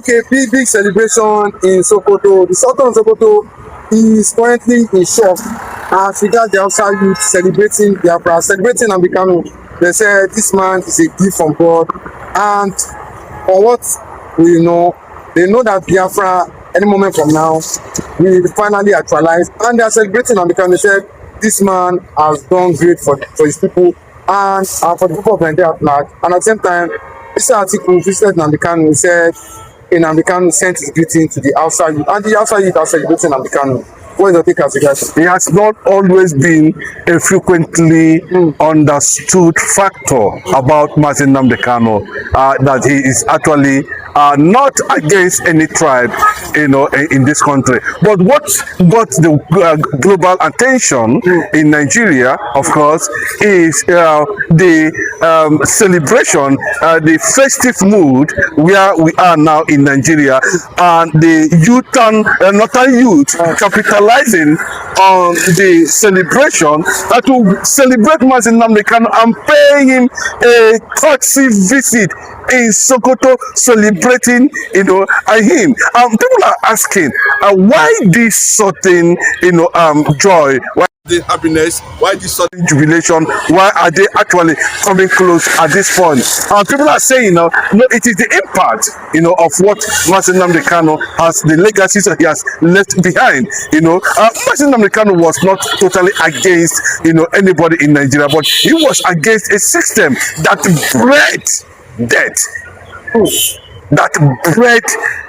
Okay, big celebration in Sokoto. The Sultan of Sokoto is currently in shock as regards the outside youth celebrating Biafra, celebrating Nnamdi Kanu. They say this man is a gift from God, and for what we know, they know that Biafra any moment from now will finally actualize, and they are celebrating Nnamdi Kanu. They said this man has done great for his people and for the people of Nigeria at large. And at the same time, this article visited Nnamdi Kanu. He said Nnamdi Kanu sent his greeting to the outside youth, and the outside youth are celebrating Nnamdi Kanu. What is your take as regards? It has not always been a frequently understood factor about Mazi Nnamdi Kanu that he is actually not against any tribe, in this country. But what got the global attention in Nigeria, of course, is the celebration, the festive mood where we are now in Nigeria, and the northern youth capitalizing on the celebration to celebrate Mazi Nnamdi Kanu and paying him a courtesy visit in Sokoto, celebrating, him. People are asking, why this certain, joy? Why the happiness? Why this sudden jubilation? Why are they actually coming close at this point? People are saying, no, it is the impact, of what Mazi Nnamdi Kanu has, the legacies that he has left behind. Mazi Nnamdi Kanu was not totally against, anybody in Nigeria, but he was against a system that bred death, that bred,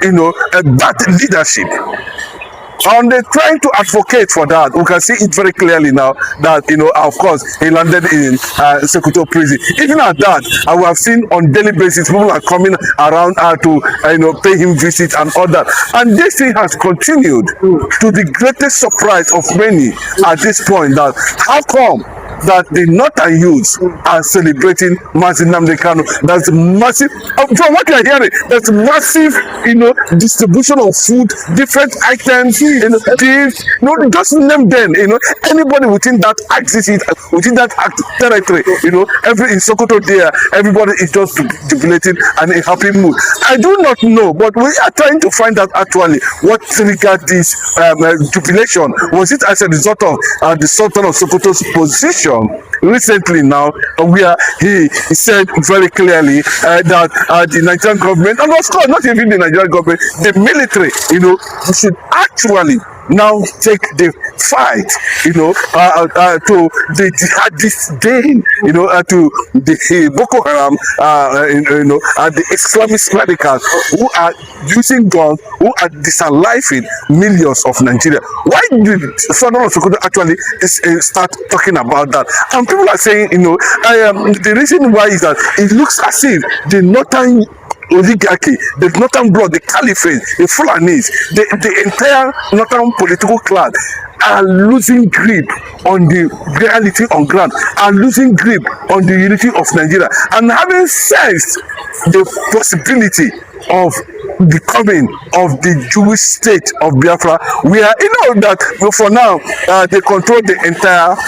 a bad leadership. And they're trying to advocate for that. We can see it very clearly now that, of course, he landed in Sokoto prison. Even at that, we have seen on daily basis, people are coming around to, pay him visits and all that. And this thing has continued to the greatest surprise of many at this point, that how come that the northern youths are celebrating Mazi Nnamdi Kanu? That's massive. From what you are hearing, that's massive, distribution of food, different items, gifts. Just name them. Anybody within that axis, within that territory, every in Sokoto there, everybody is just jubilating and a happy mood. I do not know, but we are trying to find out actually what triggered this jubilation. Was it as a result of the Sultan of Sokoto's position recently now, where he said very clearly that the Nigerian government, and of course not even the Nigerian government, the military, should actually now take the fight, to the jihadist gain, to the Boko Haram, the Islamist radicals who are using guns, who are disaliving millions of Nigeria. Why did Sultan of Sokoto actually start talking about that? And people are saying, the reason why is that it looks as if the northern oligarchy, the northern blood, the caliphate, the Fulanis, the entire northern political class are losing grip on the reality on ground, are losing grip on the unity of Nigeria, and having sensed the possibility of the coming of the Jewish state of Biafra, we are, that for now, they control the entire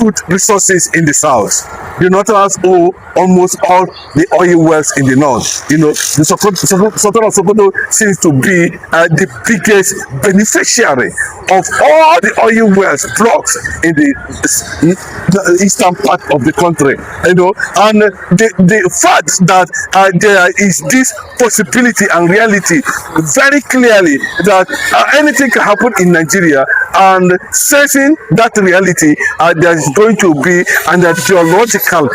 food resources in the south. The Northerners owe almost all the oil wells in the north. The Sultan of Sokoto seems to be the biggest beneficiary of all the oil wells blocks in the eastern part of the country. And the fact that there is this possibility and reality very clearly that anything can happen in Nigeria, and sensing that reality, there is going to be an ideological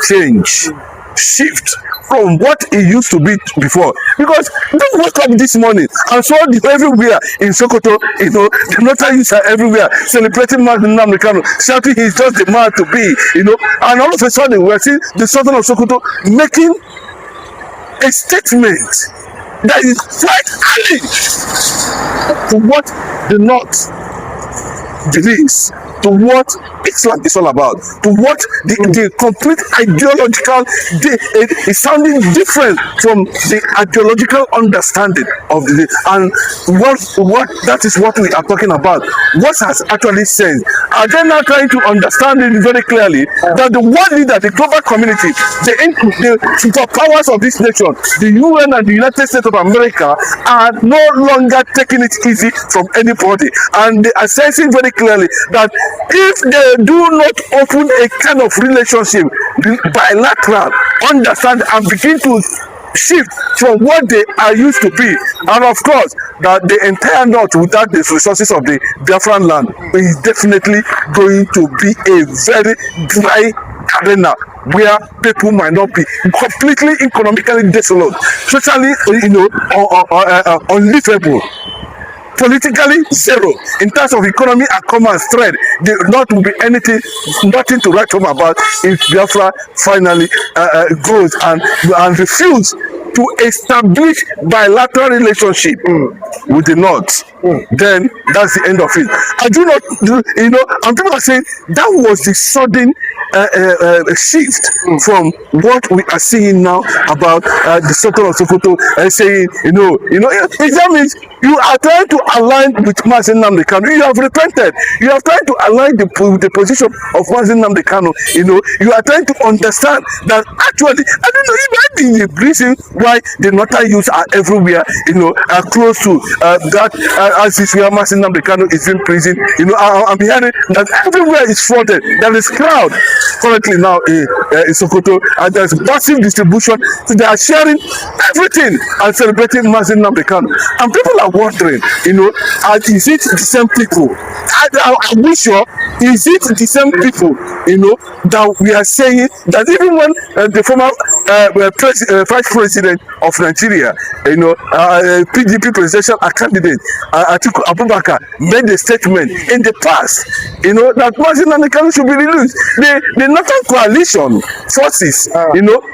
shift from what it used to be before. Because don't wake up this morning and saw everywhere in Sokoto, the northern youths are everywhere celebrating Mazi Nnamdi Kanu, shouting he's just the man to be, and all of a sudden we're seeing the Sultan of Sokoto making a statement that is quite alien to what the North believes, to what Islam is all about, to what the complete ideological is sounding different from the ideological understanding of the, and what that is what we are talking about. What has actually said, are they now trying to understand it very clearly that the world leader, the global community, the superpowers of this nation, the UN and the United States of America, are no longer taking it easy from anybody, and they are sensing very clearly that if they do not open a kind of relationship, bilateral, understand and begin to shift from what they are used to be, and of course that the entire north without the resources of the Biafran land is definitely going to be a very dry arena where people might not be completely economically desolate, socially unlivable, politically zero in terms of economy and common thread. There not will be nothing to write home about if Biafra finally goes and refuse to establish bilateral relationship with the North. Then that's the end of it. I do not, and people are saying that was the sudden shift from what we are seeing now about the Sultan of Sokoto saying, that means you are trying to align with Mazi Nnamdi Kanu. You have repented. You are trying to align the position of Mazi Nnamdi Kanu. You are trying to understand that actually, I don't know, it might be the reason why the northern youths are everywhere, are close to that, as is where Mazi Nnamdi Kanu is in prison. I'm hearing that everywhere is flooded. There is crowd currently now in Sokoto, and there's massive distribution. So they are sharing everything and celebrating Mazi Nnamdi Kanu. And people are wondering, is it the same people? Are we sure? Is it the same people, that we are saying that even when the former vice president of Nigeria, PDP presidential candidate, Atiku Abubakar, made a statement in the past, that Mazi Nnamdi Kanu should be released. The Northern Coalition forces,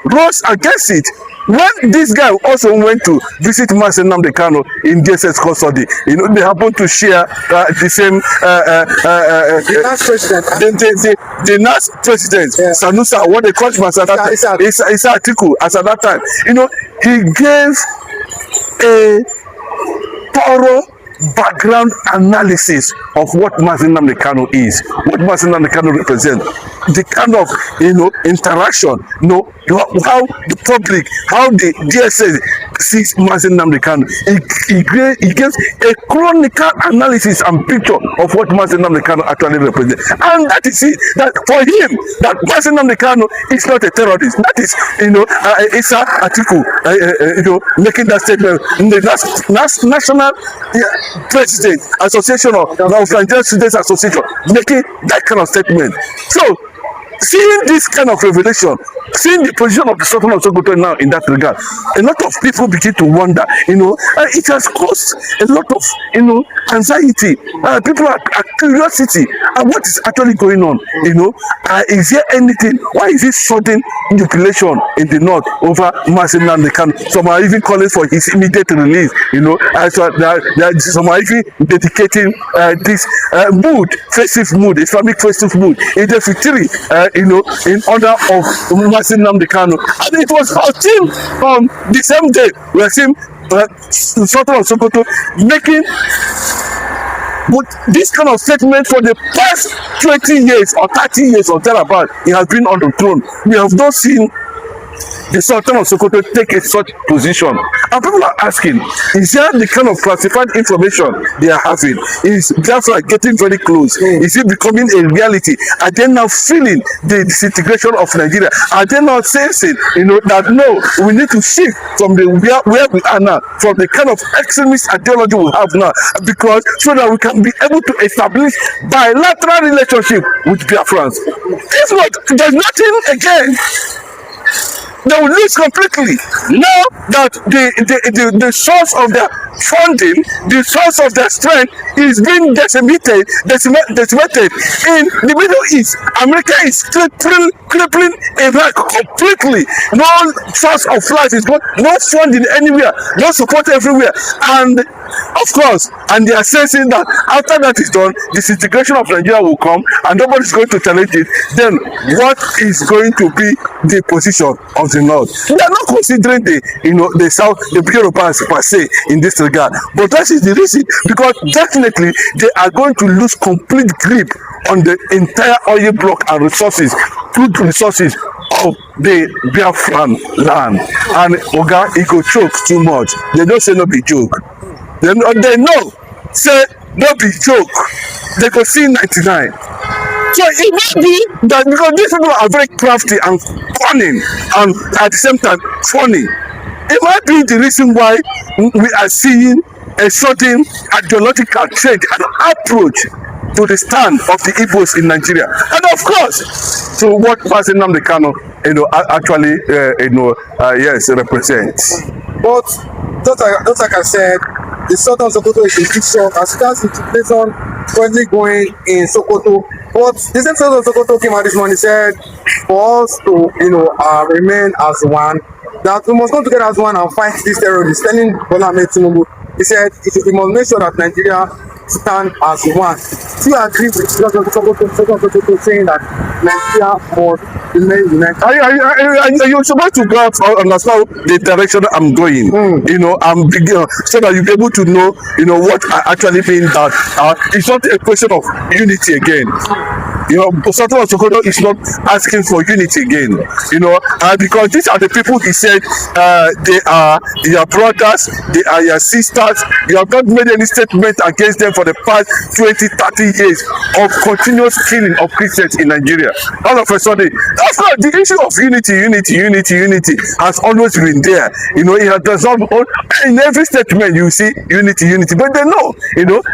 rose against it. When this guy also went to visit Mazi Nnamdi Kanu in DSS custody, they happened to share the same the last president, the last president, Sanusa, what they call him as at that time, Isa Atiku, as at that time, he gave a thorough background analysis of what Mazi Nnamdi Kanu is, what Mazi Nnamdi Kanu represents, the kind of interaction, how the public, how the DSS sees Mazi Nnamdi Kanu. He gives a chronicle analysis and picture of what Mazi Nnamdi Kanu actually represents, and that is it. That for him, that Mazi Nnamdi Kanu is not a terrorist. That is, Isa Atiku, making that statement in the national president association of Nigerian Students Association, making that kind of statement. So seeing this kind of revelation, seeing the position of the Sultan of Sokoto now in that regard, a lot of people begin to wonder, it has caused a lot of, anxiety. People are curiosity and what is actually going on, is there anything, why is this sudden manipulation in the north over Mazi Nnamdi Kanu? Some are even calling for his immediate release, some are even dedicating this festive mood, Islamic festive mood, in the Fitri, in honor of Mazi Nnamdi Kanu. And it was 14 on the same day we are seeing Sultan of Sokoto making this kind of statement for the past 20 years or 30 years or thereabout. He has been on the throne. We have not seen the Sultan of Sokoto take a such position. And people are asking, is there the kind of classified information they are having? Is Biafra getting very close? Is it becoming a reality? Are they now feeling the disintegration of Nigeria? Are they now sensing, that no, we need to shift from where we are now, from the kind of extremist ideology we have now, because so that we can be able to establish bilateral relationship with Biafrans. If not, there's nothing again. They will lose completely. Now that the source of their funding, the source of their strength is being decimated in the Middle East. America is crippling Iraq completely. No source of life is no funding anywhere, no support everywhere. And of course, and they are sensing that after that is done, disintegration of Nigeria will come and nobody is going to challenge it. Then what is going to be the position of the North? They are not considering the South, the Yorubas per se in this regard. But that is the reason, because definitely they are going to lose complete grip on the entire oil block and resources, crude resources of the Biafran land. And Oga, he go choke too much. They don't say no be joke. They know, say no be joke. They go see 99. So it might be that because these people are very crafty and cunning and at the same time funny, it might be the reason why we are seeing a sudden ideological change and approach to the stand of the Igbos in Nigeria, and of course, to what Mazi Nnamdi Kanu, actually, yes, represents. But just like I said, the Sultan of Sokoto is in big shock as regards the situation currently going in Sokoto. But the same Sultan of Sokoto came out this morning, said for us to, remain as one, that we must come together as one and fight these terrorists. Telling Bola Ahmed Tinubu, he said we must make sure that Nigeria stand as one. Do you agree with Sultan of Sokoto saying that Nigeria must remain united? You're supposed to go out and understand the direction I'm going. I'm beginning so that you'll be able to know, what I actually mean that it's not a question of unity again. Sultan of Sokoto is not asking for unity again. Because these are the people he said they are your brothers, they are your sisters. You have not made any statement against them for the past 20-30 years of continuous killing of Christians in Nigeria. All of a sudden, that's not the issue of unity has always been there. It does not, in every statement you see unity, but they know,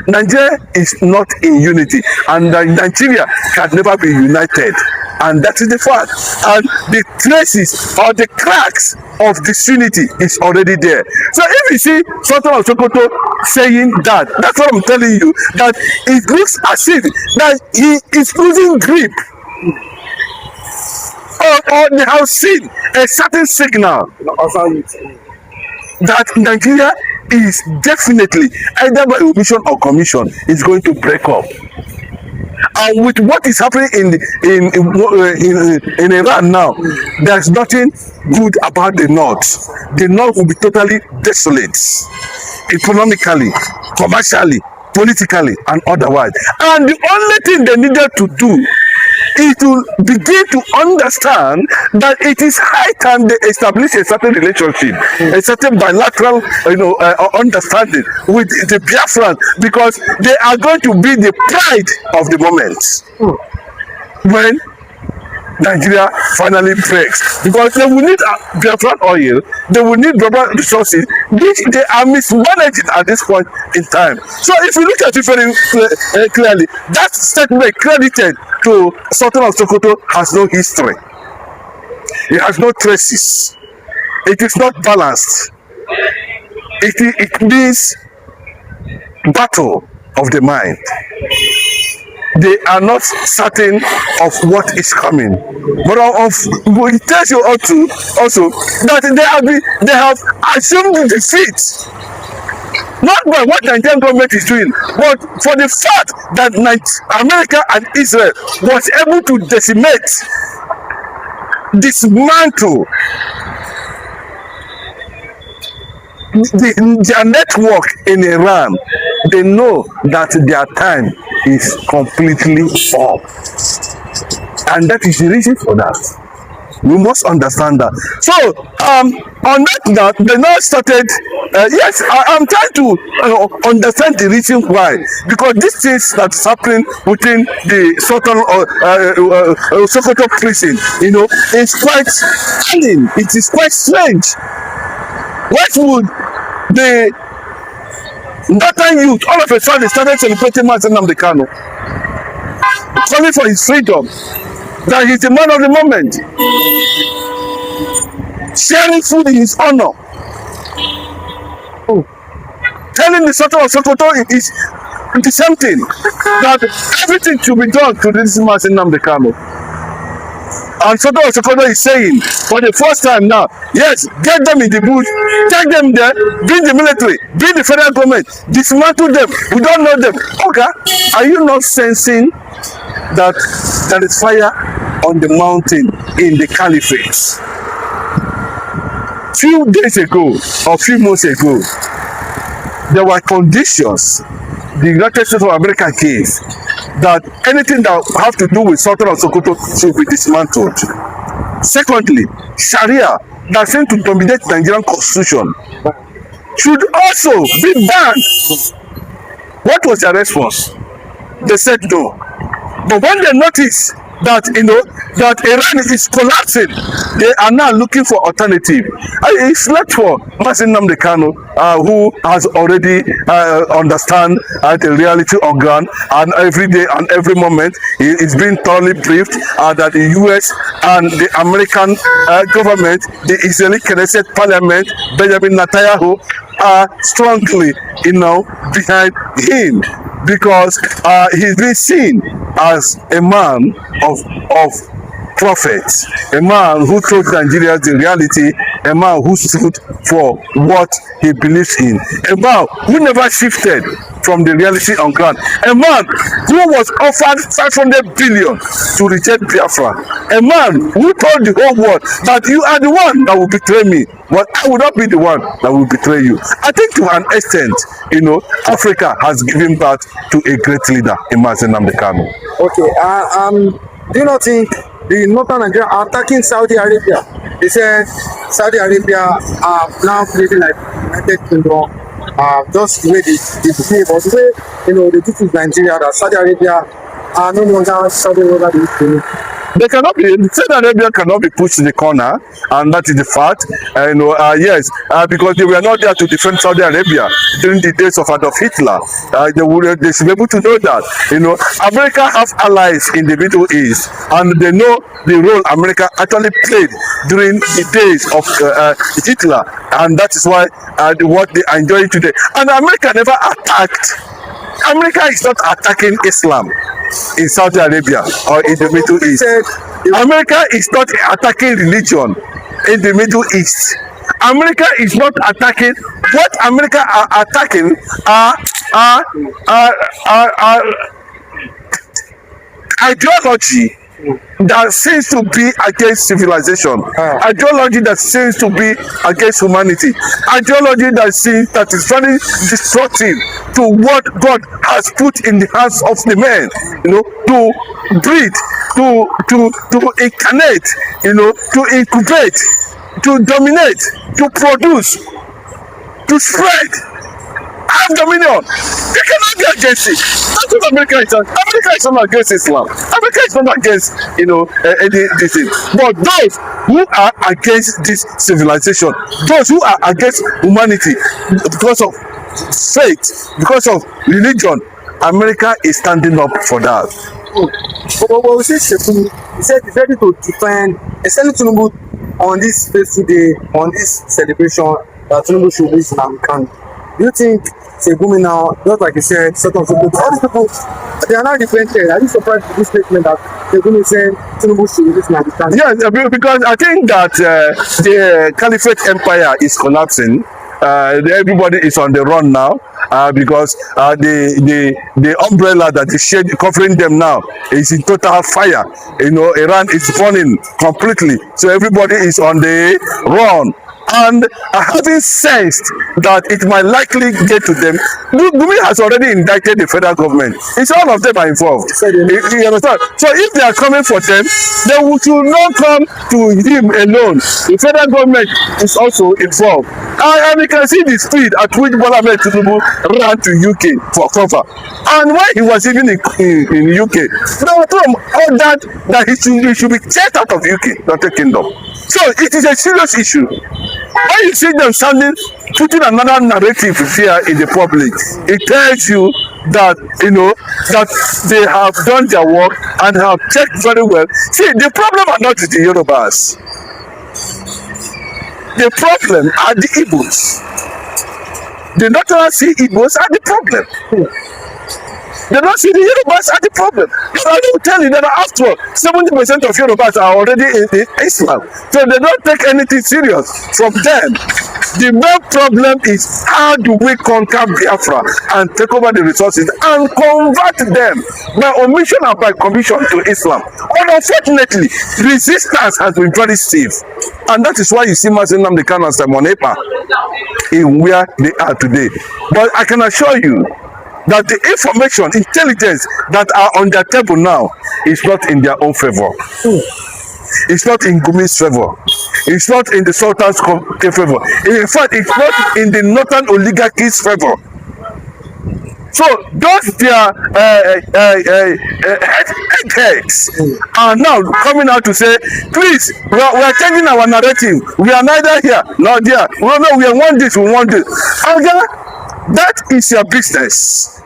Nigeria is not in unity, and Nigeria can never be united. And that is the fact. And the traces or the cracks of disunity is already there. So if you see Sultan of Sokoto saying that, that's what I'm telling you, that it looks as if that he is losing grip. Or they have seen a certain signal that Nigeria is definitely, either by omission or commission, is going to break up. And with what is happening in Iran now, there's nothing good about the North. The North will be totally desolate, economically, commercially, politically, and otherwise. And the only thing they needed to do is to begin to understand that it is high time they establish a certain relationship, a certain bilateral, understanding with the Biafran, because they are going to be the pride of the moment when Nigeria finally breaks, because they will need Biafran oil, they will need Biafran resources, which they are mismanaging at this point in time. So if you look at it very clearly, that statement credited to Sultan of Sokoto has no history. It has no traces. It is not balanced. It means battle of the mind. They are not certain of what is coming, but it tells you also that they have assumed defeat, not by what the Nigerian government is doing, but for the fact that America and Israel was able to decimate, dismantle their network in Iran. They know that their time is completely up, and that is the reason for that. We must understand that. So on that note, they now started, yes, I'm trying to understand the reason why, because these things that's happening within the Sultan Sokoto prison, is quite stunning. It is quite strange. What would the northern youth all of a sudden started celebrating Mazi Nnamdi Kanu, calling for his freedom, that he's the man of the moment, sharing food in his honor, telling the Sultan of Sokoto is the same thing, that everything should be done to this Mazi Nnamdi Kanu. And Sultan of Sokoto is saying for the first time now, yes, get them in the bush, take them there, bring the military, bring the federal government, dismantle them. We don't know them. Okay, are you not sensing that there is fire on the mountain in the caliphate? Few days ago or few months ago, there were conditions the United States of America gave that anything that have to do with Sultan of Sokoto should be dismantled. Secondly, Sharia that seems to dominate Nigerian constitution should also be banned. What was their response? They said no. But when they notice that that Iran is collapsing, they are now looking for alternative. It's left for Mazi Nnamdi Kanu, who has already understand the reality on ground, and every day and every moment he is being thoroughly briefed that the U.S. and the American government, the Israeli Knesset Parliament, Benjamin Netanyahu, are strongly, behind him, because he's been seen as a man of prophets, a man who told Nigerians the reality, a man who stood for what he believes in, a man who never shifted from the reality on ground, a man who was offered 500 billion to reject Biafra, a man who told the whole world that you are the one that will betray me, but I will not be the one that will betray you. I think to an extent, Africa has given birth to a great leader in Mazi Nnamdi Kanu. Okay, do you not think the northern Nigeria are attacking Saudi Arabia? They said Saudi Arabia are now creating like United Kingdom, just the way they behave, or the way they do to Nigeria, that Saudi Arabia are no longer Saudi Arabia. They cannot be. Saudi Arabia cannot be pushed in the corner, and that is the fact. Yes, because they were not there to defend Saudi Arabia during the days of Adolf Hitler. They should be able to know that. America have allies in the Middle East, and they know the role America actually played during the days of Hitler, and that is why what they are enjoying today. And America never attacked. America is not attacking Islam in Saudi Arabia or in the Middle East. America is not attacking religion in the Middle East. America is not attacking. What America are attacking are ideology that seems to be against civilization, ideology that seems to be against humanity, ideology that is very destructive to what God has put in the hands of the men, to breed, to incarnate, to incubate, to dominate, to produce, to spread, have dominion. They cannot be against it. That's what America is. America is not against Islam. America is not against this thing. But those who are against this civilization, those who are against humanity because of faith, because of religion, America is standing up for that. But we see Shekunu, he said he's ready to defend, especially Tinubu, on this fateful day, on this celebration that Tinubu should reach Nnamdi Kanu. Do you think Segumi now, just like you said, sort of all these people, they are not repented? Are you surprised with this statement that Segumi said Tinubu should release Nnamdi Kanu? Yes, because I think that the Caliphate Empire is collapsing. Everybody is on the run now because the umbrella that is covering them now is in total fire. Iran is burning completely, so everybody is on the run. And having sensed that it might likely get to them, Gumi has already indicted the federal government. It's all of them are involved. You understand? So if they are coming for them, they should not come to him alone. The federal government is also involved. And we can see the speed at which Bola Ahmed Tinubu ran to UK for cover. And when he was even in UK, there was ordered that he should be chased out of UK, not the kingdom. So it is a serious issue. When you see them putting another narrative here in the public, it tells you that that they have done their work and have checked very well. See, the problem are not the Yorubas. The problem are the Igbos. The Northern Sea Igbos are the problem. They don't see the Yorubas are the problem. I will tell you that after all, 70% of Yorubas are already in Islam. So they don't take anything serious from them. The main problem is how do we conquer Biafra and take over the resources and convert them by omission and by commission to Islam. Unfortunately, resistance has been very stiff. And that is why you see Mazi Nnamdi Kanu and Simon Ekpa in where they are today. But I can assure you that the information, intelligence that are on their table now is not in their own favor. It's not in Gumi's favor. It's not in the Sultan's favor. In fact, it's not in the northern oligarchy's favor. So those their heads are now coming out to say, please, we are changing our narrative. We are neither here nor there. We want this, we want this. Okay, that is your business.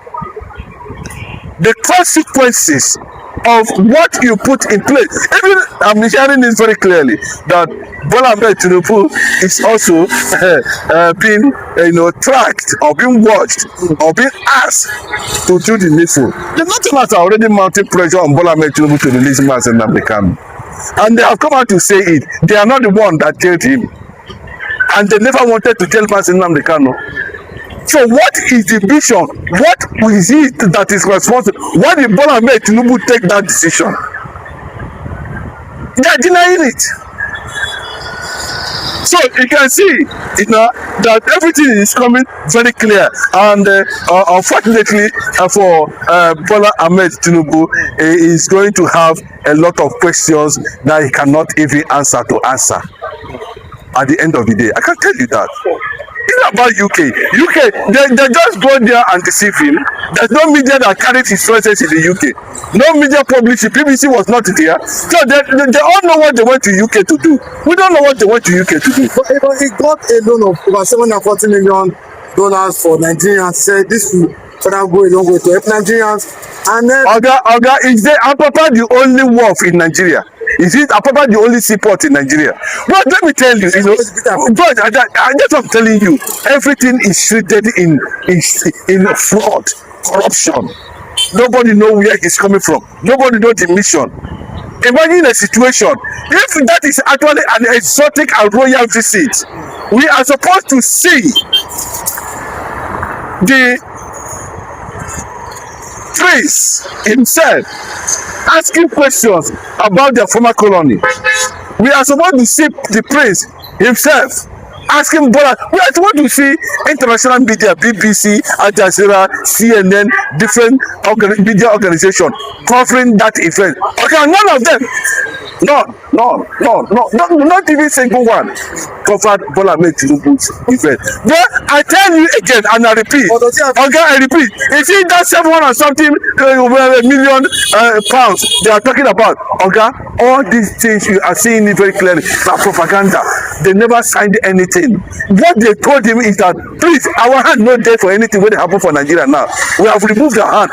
The consequences of what you put in place. Even I'm hearing this very clearly that Bola Ahmed Tinubu is also being tracked or being watched or being asked to do the needful. The Northerners are already mounting pressure on Bola Ahmed Tinubu to release Mazi Nnamdi Kanu. And they have come out to say it. They are not the one that jailed him. And they never wanted to jail Mazi Nnamdi Kanu. So what is the vision? What is it that is responsible? Why did Bola Ahmed Tinubu take that decision? They are denying it. So you can see, that everything is coming very clear. And unfortunately for Bola Ahmed Tinubu, he is going to have a lot of questions that he cannot even answer at the end of the day. I can tell you that. It's about UK. They just go there and deceive him. There's no media that carried his presence in the UK. No media publicity. BBC was not there. So they all know what they went to UK to do. We don't know what they went to UK to do. But he got a loan of over $740 million for Nigerians. Said this will further go a long way to help Nigerians. And then Oga, is the Apapa the only wharf in Nigeria? Is it Apapa the only seaport in Nigeria? But let me tell you, but that's what I'm telling you. Everything is treated in fraud, corruption. Nobody knows where it's coming from. Nobody knows the mission. Imagine a situation, if that is actually an exotic and royal visit, we are supposed to see the prince himself asking questions about their former colony. We are supposed to see the prince himself asking Bola. We are supposed to see international media, BBC, Al Jazeera, CNN, different media organizations covering that event. Okay, none of them. Not even single one covered Bola Ahmed Tinubu's event. But I tell you again, and I repeat, I repeat, is it that 700 and something million pounds they are talking about? All these things you are seeing it very clearly. That propaganda. They never signed anything. What they told him is that, please, our hand not there for anything when it happen for Nigeria now. We have removed our hand.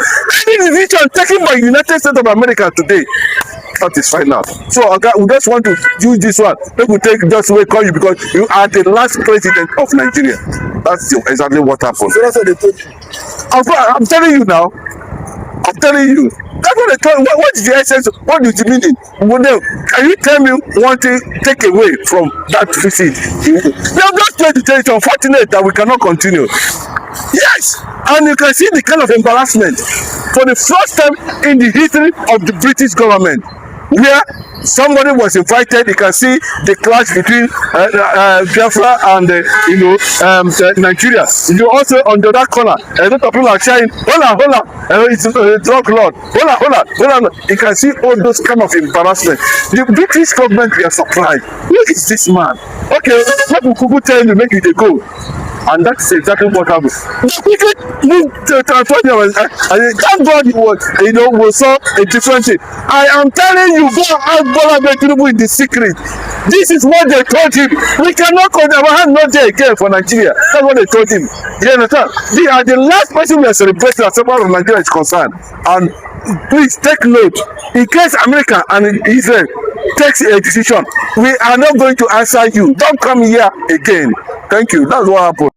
Any decision taken by United States of America today, that is fine now. So we just want to use this one. People take just way call you because you are the last president of Nigeria. That's exactly what happened. So that's what they told you. I'm telling you now. I'm telling you. That's what they told you. What is the essence? What is the meaning? Can you tell me one thing take away from that visit? They're just trying to tell you it's unfortunate that we cannot continue. Yes, and you can see the kind of embarrassment for the first time in the history of the British government, where somebody was invited. You can see the clash between Biafra and Nigeria. You also on the other corner, a lot of people are shouting, "Hola, it's a drug lord, hola." You can see all those kind of embarrassment. The British government were surprised. Who is this man? Okay, let me tell you, make you go. And that's exactly what happened. Thank God we saw a different thing. I am telling you, go ask Bola Ahmed Tinubu in the secret. This is what they told him. We cannot call our hand not there again for Nigeria. That's what they told him. You understand? They are the last person we are celebrating as far as Nigeria is concerned. And please take note. In case America and Israel takes a decision, we are not going to answer you. Don't come here again. Thank you. That's what happened.